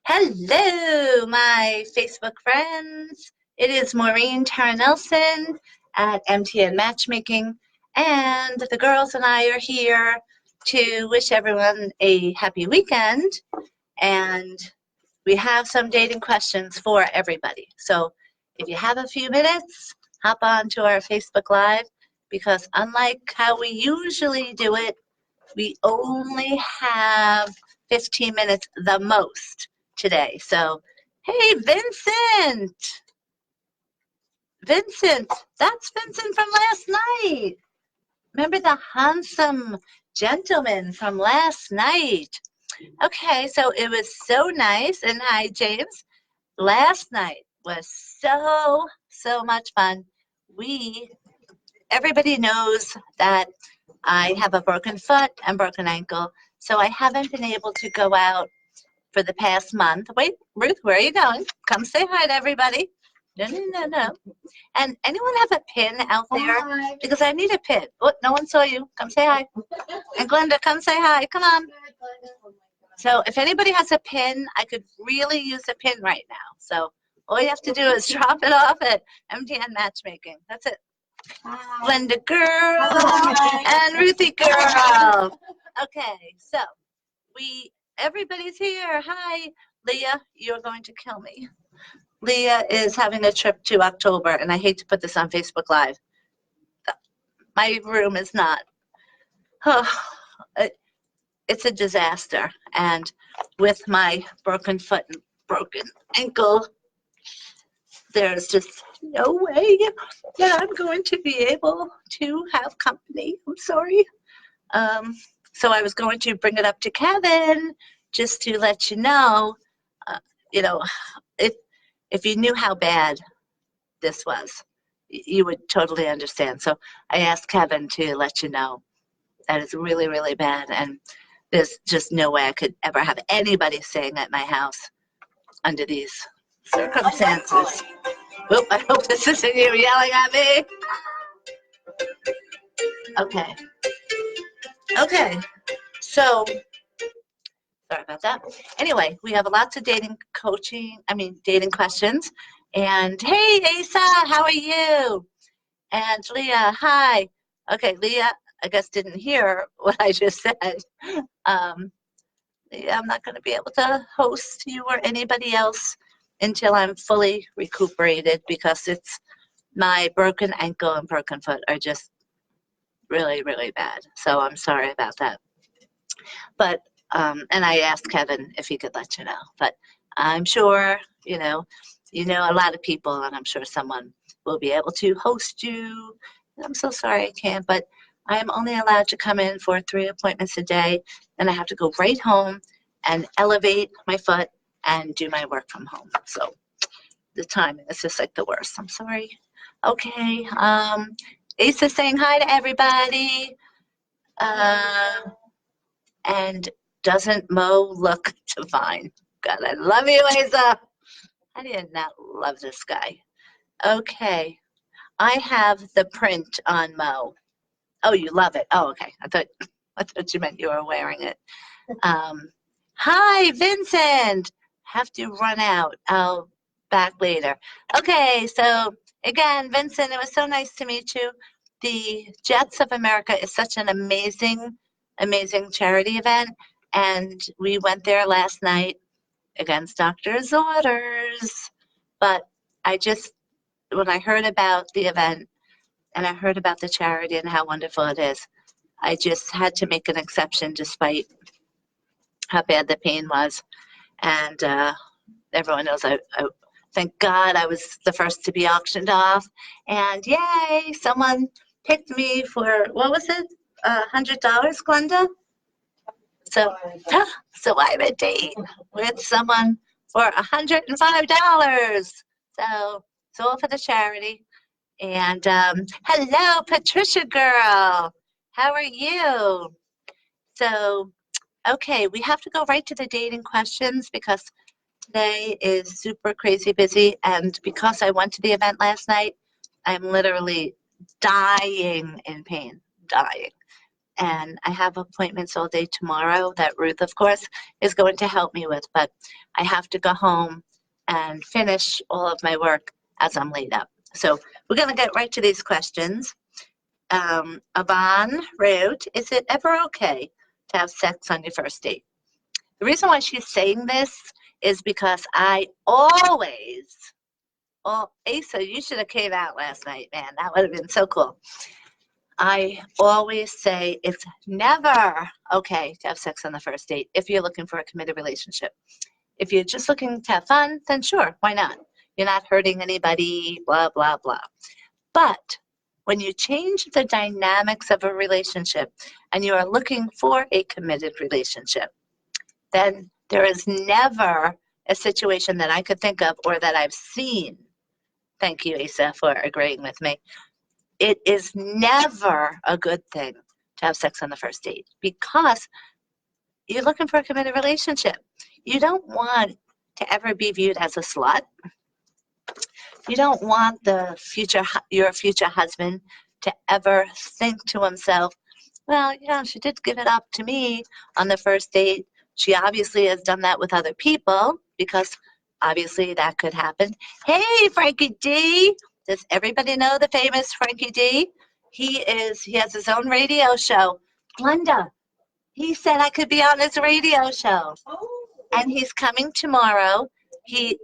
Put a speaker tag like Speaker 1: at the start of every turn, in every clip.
Speaker 1: Hello, my Facebook friends. It is Maureen Tara Nelson at MTN Matchmaking, and the girls and I are here to wish everyone a happy weekend. And we have some dating questions for everybody. So if you have a few minutes, hop on to our Facebook Live, because unlike how we usually do it, we only have 15 minutes the most today. So, hey, Vincent! Vincent, that's Vincent from last night. Remember the handsome gentleman from last night? Okay, so it was so nice. And hi, James. Last night was so much fun. Everybody knows that I have a broken foot and broken ankle, so I haven't been able to go out for the past month. Wait, Ruth, where are you going? Come say hi to everybody. No. And anyone have a pin out there? Hi. Because I need a pin. Oh, no one saw you. Come say hi. And Glenda, come say hi. Come on. So if anybody has a pin, I could really use a pin right now. So all you have to do is drop it off at MTN Matchmaking. That's it. Hi. Glenda girl. Hi. And Ruthie girl. Okay, so everybody's here. Hi, Leah. You're going to kill me. Leah is having a trip to October, and I hate to put this on Facebook Live. My room is not. It's a disaster. And with my broken foot and broken ankle, there's just no way that I'm going to be able to have company. I'm sorry. So I was going to bring it up to Kevin just to let you know, if you knew how bad this was, you would totally understand. So I asked Kevin to let you know that it's really, really bad, and there's just no way I could ever have anybody staying at my house under these circumstances. Oop, I hope this isn't you yelling at me. Okay, so sorry about that. Anyway, we have lots of dating questions. And hey, Asa, how are you? And Leah, hi. Okay, Leah, I guess didn't hear what I just said. Leah, I'm not going to be able to host you or anybody else until I'm fully recuperated, because it's my broken ankle and broken foot are just really, really bad. So I'm sorry about that. But and I asked Kevin if he could let you know. But I'm sure, you know a lot of people, and I'm sure someone will be able to host you. I'm so sorry I can't, but I'm only allowed to come in for 3 appointments a day, and I have to go right home and elevate my foot and do my work from home. So the timing is just like the worst. I'm sorry. Okay. Asa's saying hi to everybody. And doesn't Mo look divine? God, I love you, Asa. How do you not love this guy? Okay. I have the print on Mo. Oh, you love it. Oh, okay. I thought you meant you were wearing it. Hi, Vincent. Have to run out. I'll back later. Okay, so again, Vincent, it was so nice to meet you. The Jetsofamerica is such an amazing charity event, and we went there last night against doctor's orders. But when I heard about the event and I heard about the charity and how wonderful it is, I just had to make an exception despite how bad the pain was. And everyone knows I thank God I was the first to be auctioned off. And yay, someone picked me for, what was it, $100, Glenda? So I'm a date with someone for $105. So it's all for the charity. And hello, Patricia girl. How are you? So, okay, we have to go right to the dating questions because today is super crazy busy. And because I went to the event last night, I'm literally dying in pain, dying. and I have appointments all day tomorrow that Ruth, of course, is going to help me with, but I have to go home and finish all of my work as I'm laid up. So we're going to get right to these questions. Aban wrote, is it ever okay to have sex on your first date? The reason why she's saying this is because I always, Asa, you should have came out last night, man. That would have been so cool. I always say it's never okay to have sex on the first date if you're looking for a committed relationship. If you're just looking to have fun, then sure, why not? You're not hurting anybody, blah, blah, blah. But when you change the dynamics of a relationship and you are looking for a committed relationship, then there is never a situation that I could think of or that I've seen. Thank you, Asa, for agreeing with me. It is never a good thing to have sex on the first date because you're looking for a committed relationship. You don't want to ever be viewed as a slut. You don't want your future husband to ever think to himself, well, she did give it up to me on the first date. She obviously has done that with other people because obviously that could happen. Hey, Frankie D. Does everybody know the famous Frankie D? He has his own radio show. Glenda, he said I could be on his radio show. And he's coming tomorrow.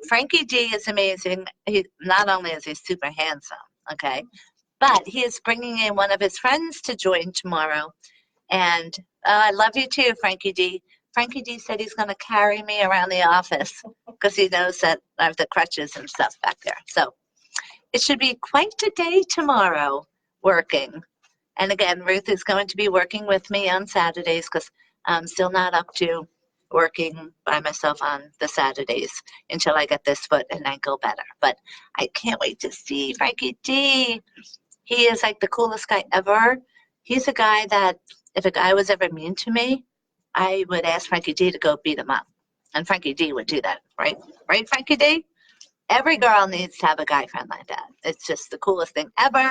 Speaker 1: Frankie D is amazing. He not only is he super handsome, okay, but he is bringing in one of his friends to join tomorrow. And I love you too, Frankie D. Frankie D said he's going to carry me around the office because he knows that I have the crutches and stuff back there. So it should be quite a day tomorrow working. And again, Ruth is going to be working with me on Saturdays because I'm still not up to working by myself on the Saturdays until I get this foot and ankle better. But I can't wait to see Frankie D. He is like the coolest guy ever. He's a guy that if a guy was ever mean to me, I would ask Frankie D to go beat him up. And Frankie D would do that, right? Right, Frankie D? Every girl needs to have a guy friend like that. It's just the coolest thing ever,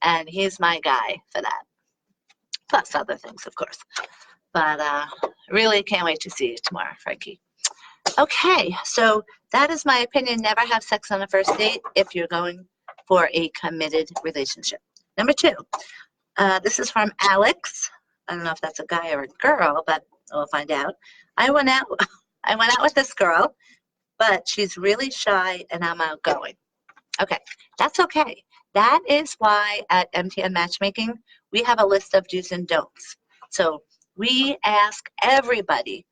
Speaker 1: and he's my guy for that. Plus other things, of course. But really can't wait to see you tomorrow, Frankie. Okay, so that is my opinion. Never have sex on a first date if you're going for a committed relationship. Number 2, this is from Alex. I don't know if that's a guy or a girl, but we'll find out. I went out with this girl, but she's really shy and I'm outgoing. Okay, that's okay. That is why at MTN Matchmaking, we have a list of do's and don'ts. So we ask everybody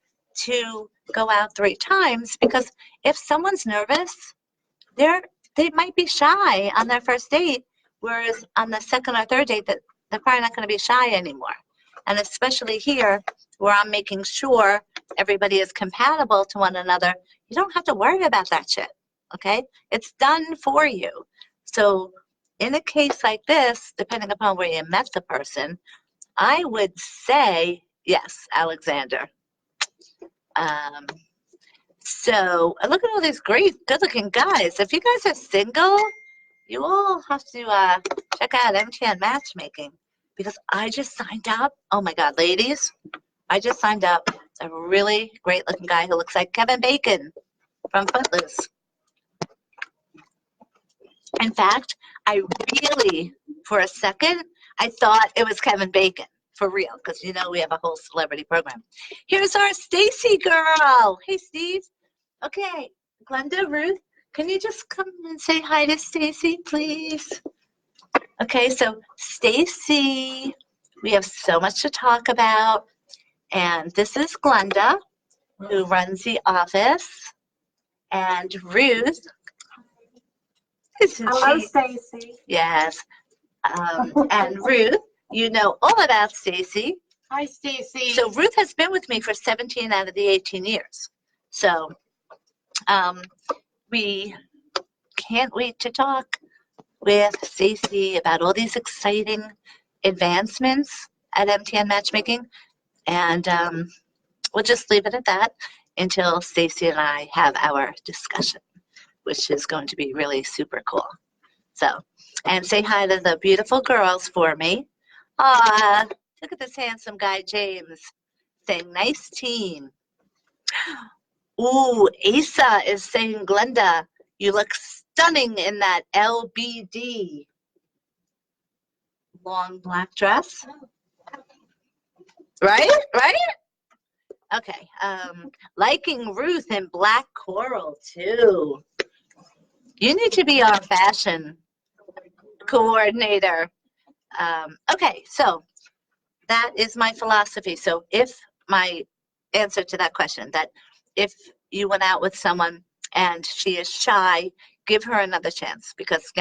Speaker 1: to go out 3 times because if someone's nervous, they might be shy on their first date, whereas on the second or third date, they're probably not going to be shy anymore. And especially here, where I'm making sure everybody is compatible to one another, you don't have to worry about that shit, okay? It's done for you. So in a case like this, depending upon where you met the person, I would say, yes, Alexander. So look at all these great, good-looking guys. If you guys are single, you all have to check out MTN Matchmaking because I just signed up. Oh, my God, ladies, I just signed up a really great-looking guy who looks like Kevin Bacon from Footloose. In fact, I really, for a second, I thought it was Kevin Bacon. For real, because we have a whole celebrity program. Here's our Stacy girl. Hey, Steve. Okay, Glenda, Ruth, can you just come and say hi to Stacy, please? Okay, so Stacy, we have so much to talk about. And this is Glenda, who runs the office. And Ruth.
Speaker 2: Hello, Stacy.
Speaker 1: Yes. And Ruth. You know all about Stacy.
Speaker 2: Hi, Stacy.
Speaker 1: So Ruth has been with me for 17 out of the 18 years. So we can't wait to talk with Stacy about all these exciting advancements at MTN Matchmaking. And we'll just leave it at that until Stacy and I have our discussion, which is going to be really super cool. So, and say hi to the beautiful girls for me. Look at this handsome guy, James, saying, nice team. Ooh, Asa is saying, Glenda, you look stunning in that LBD. Long black dress. Right? Right? Okay. Liking Ruth in black coral, too. You need to be our fashion coordinator. Okay, so that is my philosophy. So if my answer to that question, that if you went out with someone and she is shy, give her another chance, because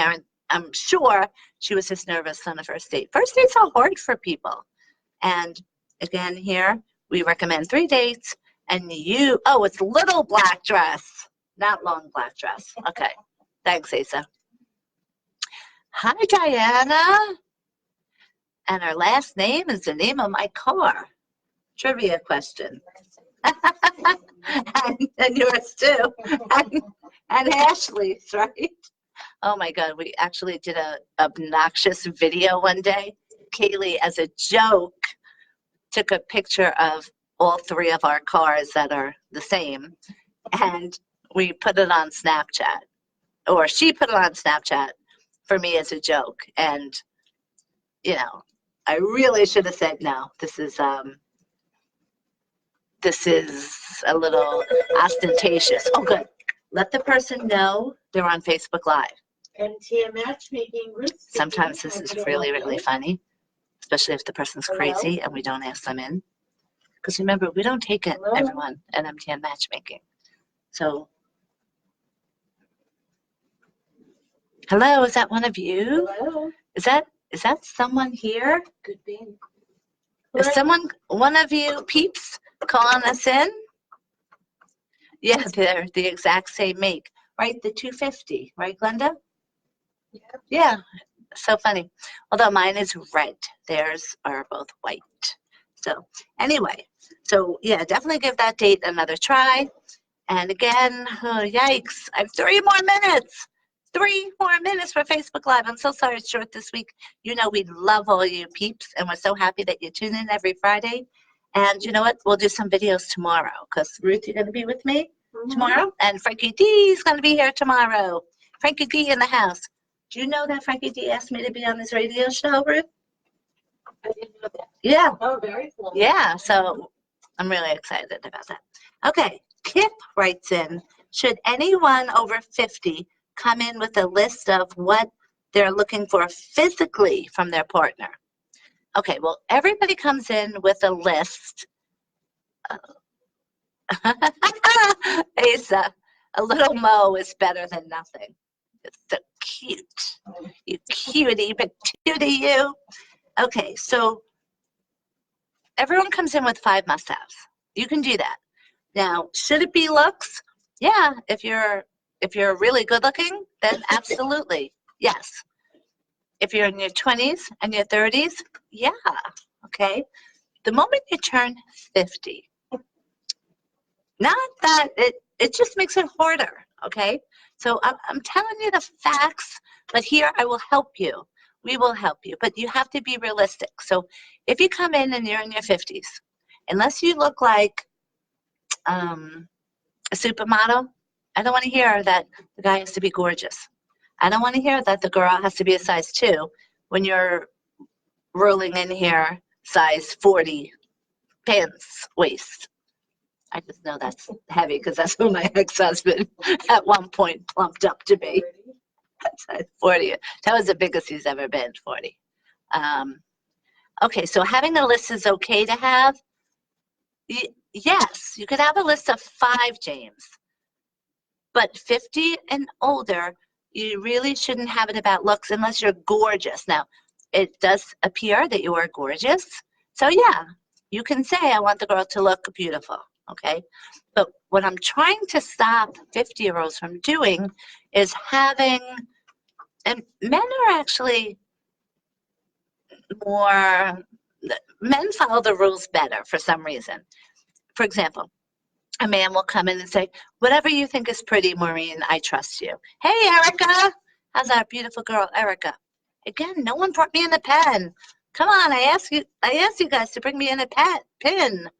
Speaker 1: I'm sure she was just nervous on the first date. First dates are hard for people. And again, here we recommend 3 dates, and it's little black dress, not long black dress. Okay, thanks, Asa. Hi, Diana. And her last name is the name of my car. Trivia question. and yours too. And Ashley's, right? Oh my God, we actually did a obnoxious video one day. Kaylee, as a joke, took a picture of all 3 of our cars that are the same, and we put it on Snapchat, or she put it on Snapchat for me as a joke. And, I really should have said, no, this is a little ostentatious. Oh, good. Let the person know they're on Facebook Live.
Speaker 2: MTN Matchmaking.
Speaker 1: Sometimes this is really, really funny, especially if the person's crazy and we don't ask them in. Because remember, we don't take it, everyone, at MTN Matchmaking. So, hello, is that one of you?
Speaker 2: Hello.
Speaker 1: Is that someone here?
Speaker 2: Could be.
Speaker 1: Is one of you peeps calling us in? Yeah, they're the exact same make, right? The 250, right, Glenda?
Speaker 2: Yeah.
Speaker 1: Yeah, so funny. Although mine is red, theirs are both white. So anyway, yeah, definitely give that date another try. And again, yikes, I have 3 more minutes. 3 more minutes for Facebook Live. I'm so sorry it's short this week. We love all you peeps, and we're so happy that you tune in every Friday. And you know what? We'll do some videos tomorrow, because Ruth, you're going to be with me tomorrow, and Frankie D is going to be here tomorrow. Frankie D in the house. Do you know that Frankie D asked me to be on his radio show, Ruth?
Speaker 2: I didn't know that.
Speaker 1: Yeah.
Speaker 2: Oh, very cool.
Speaker 1: Yeah, so I'm really excited about that. Okay, Kip writes in, should anyone over 50 come in with a list of what they're looking for physically from their partner? Okay, well, everybody comes in with a list. Asa, a little Mo is better than nothing. It's so cute. You cutie patootie you. Okay, so everyone comes in with 5 must-haves. You can do that. Now, should it be looks? Yeah, if you're really good looking, then absolutely, yes. If you're in your 20s and your 30s, yeah, okay. The moment you turn 50, not that it just makes it harder, okay? So I'm telling you the facts, but here I will help you. We will help you, but you have to be realistic. So if you come in and you're in your 50s, unless you look like a supermodel, I don't want to hear that the guy has to be gorgeous. I don't want to hear that the girl has to be a size 2 when you're rolling in here size 40 pants waist. I just know that's heavy because that's what my ex-husband at one point plumped up to be. Size 40. That was the biggest he's ever been, 40. Okay, so having a list is okay to have. Yes, you could have a list of 5, James. But 50 and older, you really shouldn't have it about looks unless you're gorgeous. Now, it does appear that you are gorgeous. So yeah, you can say, I want the girl to look beautiful, okay? But what I'm trying to stop 50-year-olds from doing is having, and men are actually men follow the rules better for some reason. For example, a man will come in and say, whatever you think is pretty, Maureen, I trust you. Hey, Erica. How's our beautiful girl, Erica? Again, no one brought me in a pen. Come on, I asked you guys to bring me in a pin.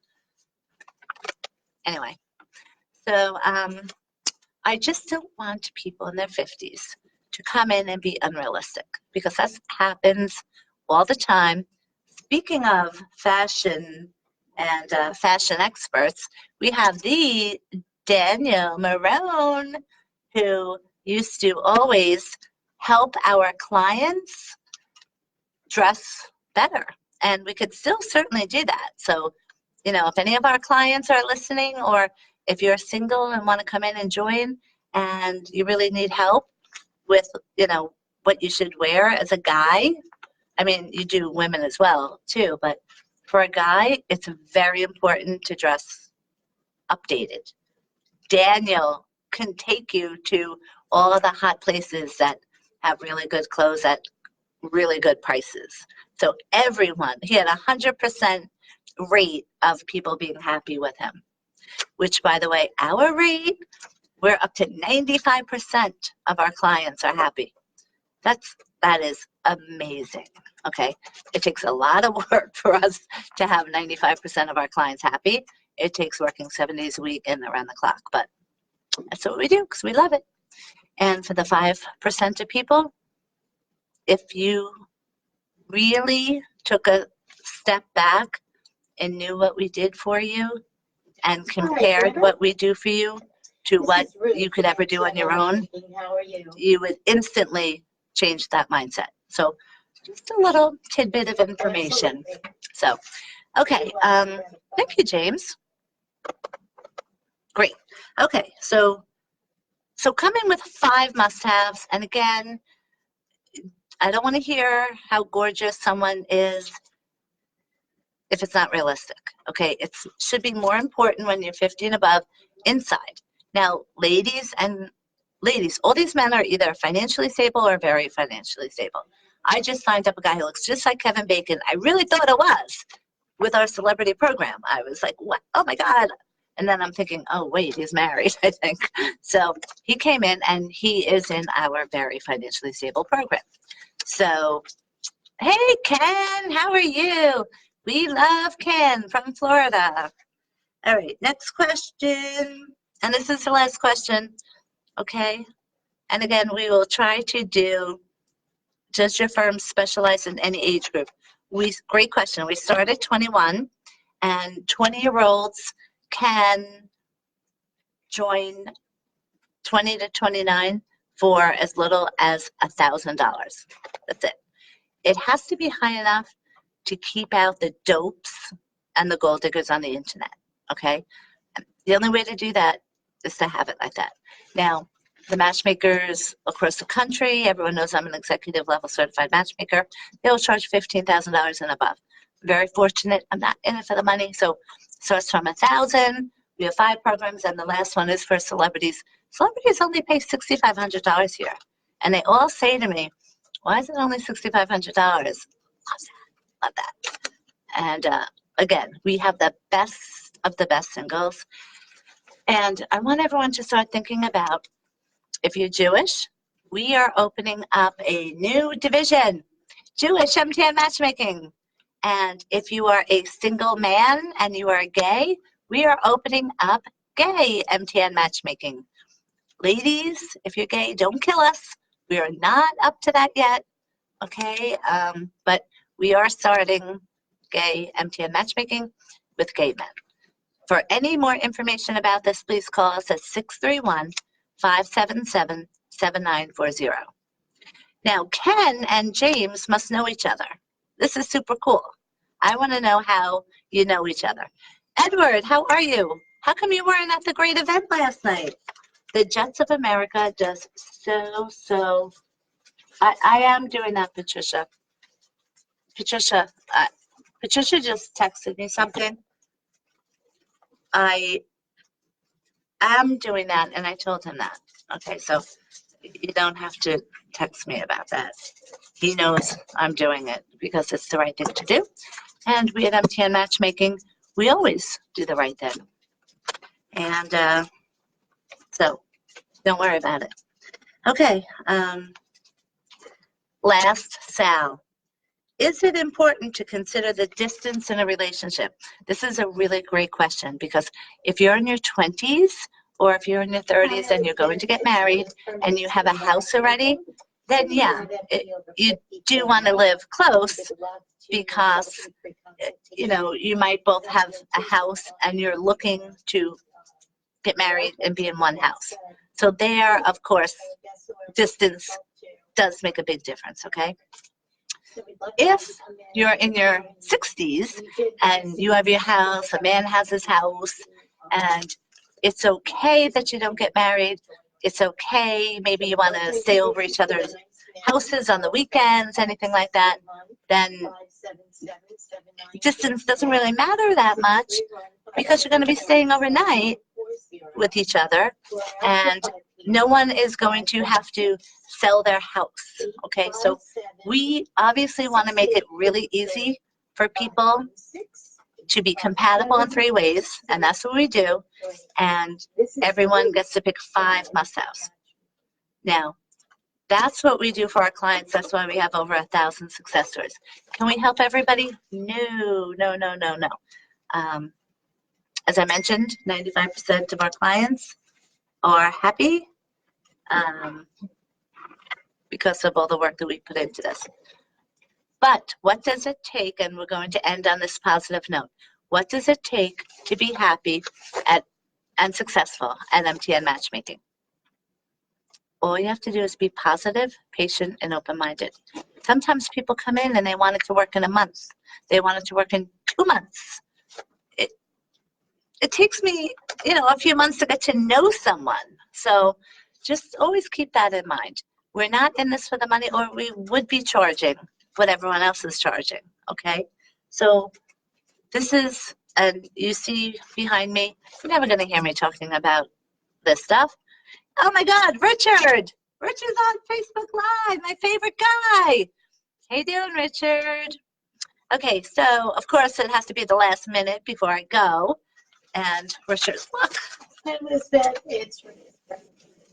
Speaker 1: Anyway, so I just don't want people in their 50s to come in and be unrealistic, because that happens all the time. Speaking of fashion and fashion experts, we have the Daniel Marone, who used to always help our clients dress better. And we could still certainly do that. So, you know, if any of our clients are listening, or if you're single and want to come in and join and you really need help with, you know, what you should wear as a guy. I mean, you do women as well too, but for a guy, it's very important to dress updated. Daniel can take you to all the hot places that have really good clothes at really good prices. So everyone, he had 100% rate of people being happy with him, which, by the way, our rate, we're up to 95% of our clients are happy. That is amazing. Okay, it takes a lot of work for us to have 95% of our clients happy. It takes working 7 days a week and around the clock, but that's what we do because we love it. And for the 5% of people, if you really took a step back and knew what we did for you and compared what we do for you to what you could ever do on your own,
Speaker 2: How are you?
Speaker 1: you would instantly change that mindset. So just a little tidbit of information.
Speaker 2: Absolutely.
Speaker 1: So, okay, thank you, James. Great. Okay, so come in with 5 must-haves. And again, I don't want to hear how gorgeous someone is if it's not realistic. Okay, it should be more important when you're 50 and above inside. Now, ladies, all these men are either financially stable or very financially stable. I just signed up a guy who looks just like Kevin Bacon. I really thought it was with our celebrity program. I was like, what? Oh my God. And then I'm thinking, oh, wait, he's married, I think. So he came in and he is in our very financially stable program. So, hey, Ken, how are you? We love Ken from Florida. All right, next question. And this is the last question, okay? And again, we will try to do, does your firm specialize in any age group? Great question. We start at 21, and 20-year-olds can join 20 to 29 for as little as $1,000. That's it. It has to be high enough to keep out the dopes and the gold diggers on the internet, okay? The only way to do that is to have it like that. Now, the matchmakers across the country, everyone knows I'm an executive level certified matchmaker. They'll charge $15,000 and above. Very fortunate. I'm not in it for the money. So it starts from $1,000. We have 5 programs, and the last one is for celebrities. Celebrities only pay $6,500 here. And they all say to me, why is it only $6,500? Love that. And again, we have the best of the best singles. And I want everyone to start thinking about, if you're Jewish, we are opening up a new division, Jewish MTN Matchmaking. And if you are a single man and you are gay, we are opening up gay MTN Matchmaking. Ladies, if you're gay, don't kill us. We are not up to that yet, okay? But we are starting gay MTN Matchmaking with gay men. For any more information about this, please call us at 631-577-7940. Now, Ken and James must know each other. This is super cool. I want to know how you know each other. Edward, how are you? How come you weren't at the great event last night? The Jetsofamerica does so. I am doing that, Patricia. Patricia just texted me something. I am doing that, and I told him that. Okay, so you don't have to text me about that. He knows I'm doing it because it's the right thing to do. And we at MTN Matchmaking, we always do the right thing. And so don't worry about it. Okay, last Sal. Is it important to consider the distance in a relationship? This is a really great question because if you're in your 20s or if you're in your 30s and you're going to get married and you have a house already, then yeah, you do want to live close because, you know, you might both have a house and you're looking to get married and be in one house. So there, of course, distance does make a big difference, okay? If you're in your 60s and you have your house, a man has his house, and it's okay that you don't get married, it's okay, maybe you want to stay over each other's houses on the weekends, anything like that, then distance doesn't really matter that much because you're going to be staying overnight with each other, and no one is going to have to sell their house, okay? So we obviously want to make it really easy for people to be compatible in 3 ways, and that's what we do, and everyone gets to pick 5 must-haves. Now, that's what we do for our clients. That's why we have over 1,000 success stories. Can we help everybody? No, no, no, no, no. As I mentioned, 95% of our clients are happy because of all the work that we put into this. But what does it take, and we're going to end on this positive note, what does it take to be happy and successful at MTN Matchmaking? All you have to do is be positive, patient, and open-minded. Sometimes people come in and they want it to work in a month. They want it to work in 2 months. It takes me, you know, a few months to get to know someone. So just always keep that in mind. We're not in this for the money, or we would be charging what everyone else is charging, okay? So this is, and you see behind me, you're never going to hear me talking about this stuff. Oh my God, Richard! Richard's on Facebook Live, my favorite guy. How you doing, Richard? Okay, so of course it has to be the last minute before I go. And Richard's, look.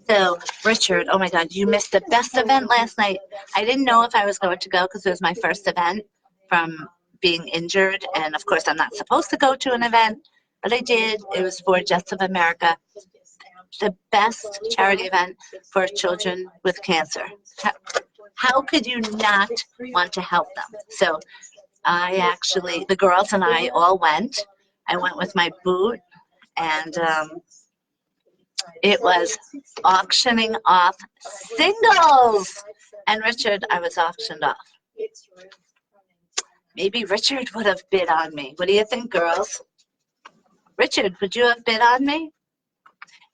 Speaker 1: So, Richard, oh my God, you missed the best event last night. I didn't know if I was going to go because it was my first event from being injured. And of course, I'm not supposed to go to an event, but I did. It was for Jetsofamerica, the best charity event for children with cancer. How could you not want to help them? So, the girls and I all went. I went with my boot, and it was auctioning off singles. And Richard, I was auctioned off. Maybe Richard would have bid on me. What do you think, girls? Richard, would you have bid on me?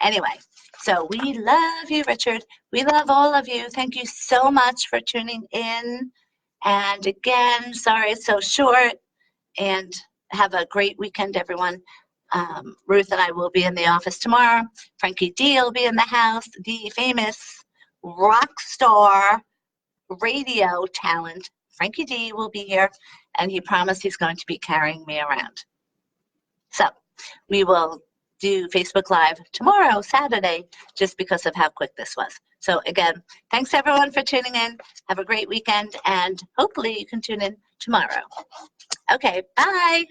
Speaker 1: Anyway, so we love you, Richard. We love all of you. Thank you so much for tuning in. And again, sorry it's so short. And have a great weekend, everyone. Ruth and I will be in the office tomorrow. Frankie D will be in the house. The famous rock star radio talent, Frankie D, will be here. And he promised he's going to be carrying me around. So we will do Facebook Live tomorrow, Saturday, just because of how quick this was. So again, thanks everyone for tuning in. Have a great weekend, and hopefully you can tune in tomorrow. Okay, bye.